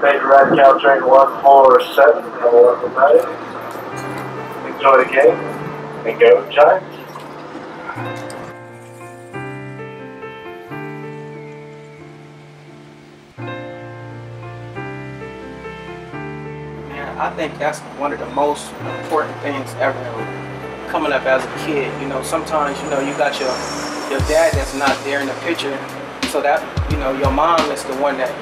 Major Radical train 147 and 1190. Enjoy the game and go Giants. I think that's one of the most important things ever coming up as a kid. You know, sometimes, you know, you got your dad that's not there in the picture, so that, you know, your mom is the one that,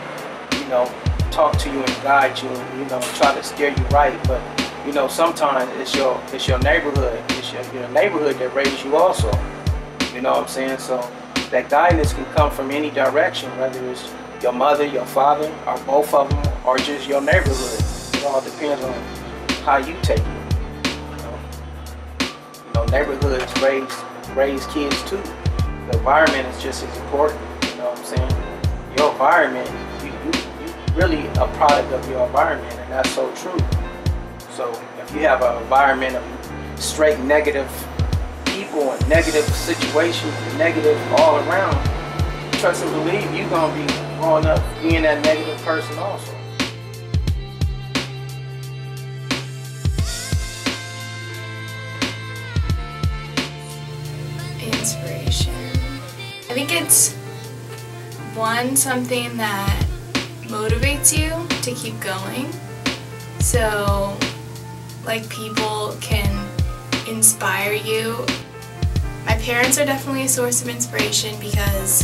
you know, talk to you and guide you, you know, try to steer you right. But, you know, sometimes it's your neighborhood, it's your neighborhood that raised you also. You know what I'm saying? So that guidance can come from any direction, whether it's your mother, your father, or both of them, or just your neighborhood. It all depends on how you take it. You know, neighborhoods raise kids too. The environment is just as important. You know what I'm saying? Your environment, you really a product of your environment, and that's so true. So if you have an environment of straight negative people and negative situations and negative all around, trust and believe you're gonna be growing up being that negative person also. Inspiration. I think it's something that motivates you to keep going. So, like, people can inspire you. My parents are definitely a source of inspiration because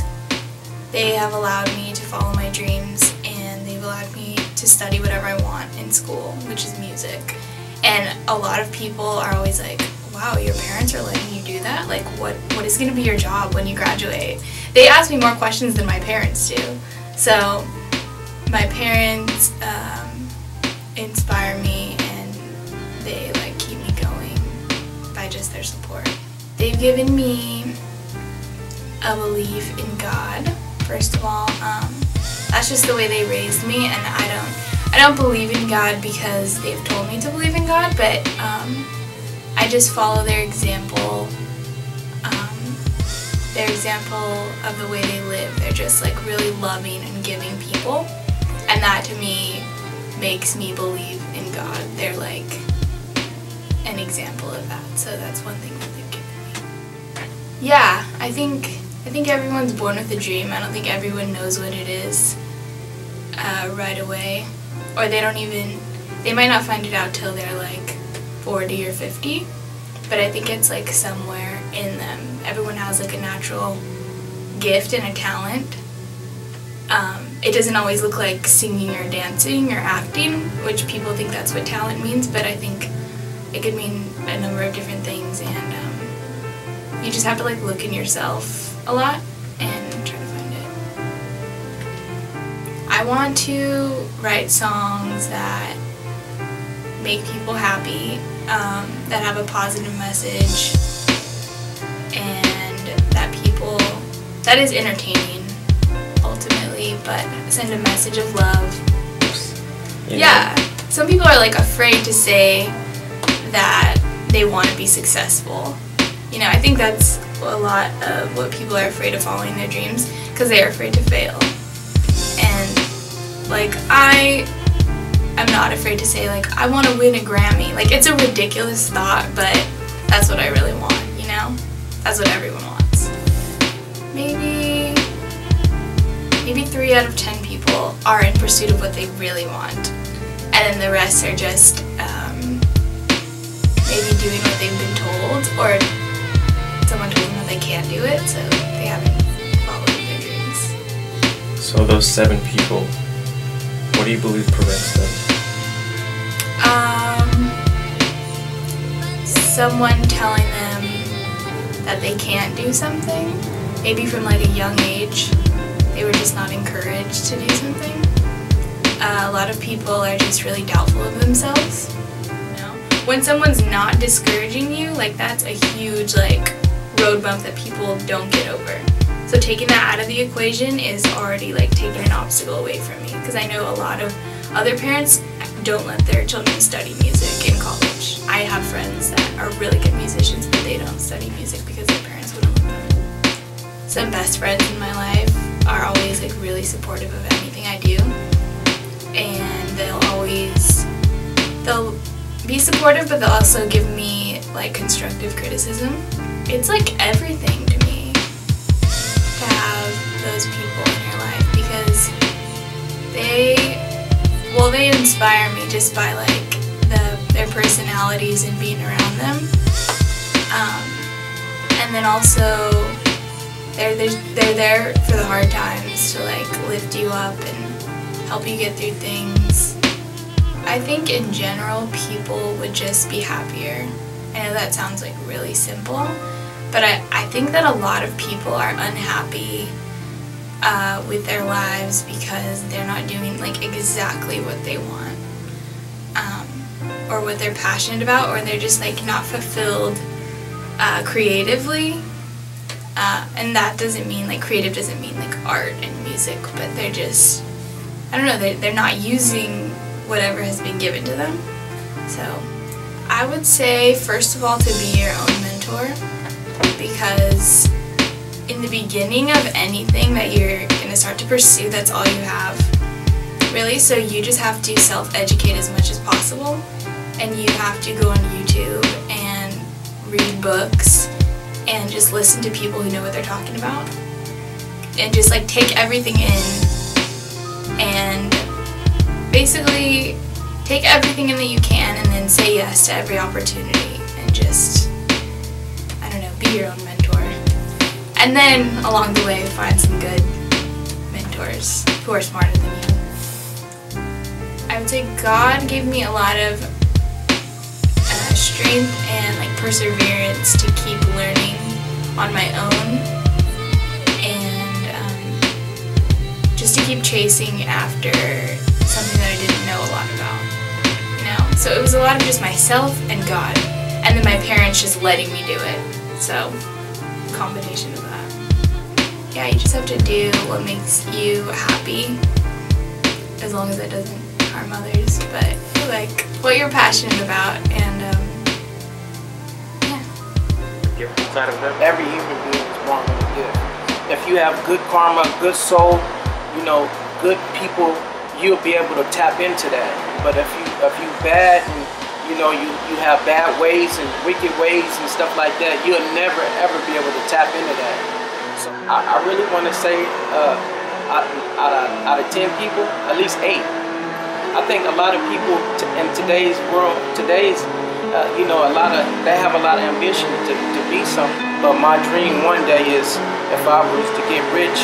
they have allowed me to follow my dreams, and they've allowed me to study whatever I want in school, which is music. And a lot of people are always like, wow, your parents are letting you do that? Like, what is going to be your job when you graduate? They ask me more questions than my parents do. So my parents inspire me, and they like keep me going by just their support. They've given me a belief in God, first of all. That's just the way they raised me, and I don't believe in God because they've told me to believe in God, but I just follow their example of the way they live. They're just like really loving and giving people, and that to me makes me believe in God. They're like an example of that, so that's one thing that they've given me. Yeah, I think everyone's born with a dream. I don't think everyone knows what it is right away, or they might not find it out till they're like 40 or 50, but I think it's like somewhere in them. Everyone has like a natural gift and a talent. It doesn't always look like singing or dancing or acting, which people think that's what talent means, but I think it could mean a number of different things, and you just have to like look in yourself a lot and try to find it. I want to write songs that make people happy, that have a positive message, and that is entertaining ultimately, but send a message of love. Yeah, some people are like afraid to say that they want to be successful. You know, I think that's a lot of what people are afraid of following their dreams, because they are afraid to fail. And like, I'm not afraid to say like, I want to win a Grammy. Like, it's a ridiculous thought, but that's what I really want, you know? That's what everyone wants. Maybe 3 out of 10 people are in pursuit of what they really want, and then the rest are just maybe doing what they've been told, or someone told them that they can't do it, so they haven't followed their dreams. So those 7 people, what do you believe prevents them? Someone telling them that they can't do something, maybe from like a young age. They were just not encouraged to do something. A lot of people are just really doubtful of themselves. You know? When someone's not discouraging you, like, that's a huge like road bump that people don't get over. So taking that out of the equation is already like taking an obstacle away from me, because I know a lot of other parents don't let their children study music in college. I have friends that are really good musicians, but they don't study music because their parents wouldn't let them. Some best friends in my life are always like really supportive of anything I do, and be supportive, but they'll also give me like constructive criticism. It's like everything to me to have those people in your life, because they inspire me just by like their personalities and being around them. And then also they're there for the hard times to like lift you up and help you get through things. I think in general people would just be happier. I know that sounds like really simple, but I think that a lot of people are unhappy with their lives because they're not doing like exactly what they want, or what they're passionate about, or they're just like not fulfilled creatively. And that doesn't mean like creative doesn't mean like art and music, but they're just, I don't know, they're not using whatever has been given to them. So I would say first of all to be your own mentor, because in the beginning of anything that you're going to start to pursue, that's all you have, really. So you just have to self-educate as much as possible, and you have to go on YouTube and read books and just listen to people who know what they're talking about, and just like take everything in and basically take everything in that you can, and then say yes to every opportunity, and just, I don't know, be your own mentor. And then along the way find some good mentors who are smarter than you. I would say God gave me a lot of strength and like perseverance to keep learning on my own, and just to keep chasing after something that I didn't know a lot about, you know? So it was a lot of just myself and God, and then my parents just letting me do it. So a combination of that. Yeah, you just have to do what makes you happy, as long as it doesn't harm others, but like what you're passionate about, and Give inside of them. Every human being is born with a gift. If you have good karma, good soul, you know, good people, you'll be able to tap into that. But if you bad and you know you have bad ways and wicked ways and stuff like that, you'll never ever be able to tap into that. So I really want to say out of 10 people, at least 8. I think a lot of people in today's world, you know, they have a lot of ambition to be something. But my dream one day is, if I was to get rich,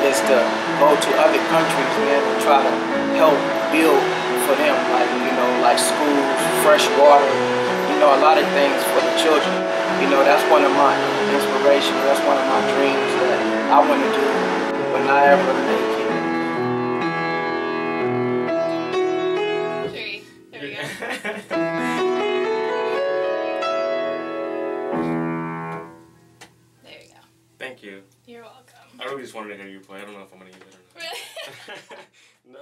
is to go to other countries, man, and try to help build for them, like, you know, like schools, fresh water, you know, a lot of things for the children. You know, that's one of my inspirations. That's one of my dreams that I want to do when I ever make it. there we go. There we go. Thank you. You're welcome. I really just wanted to hear you play. I don't know if I'm going to use it or not. Really? No, I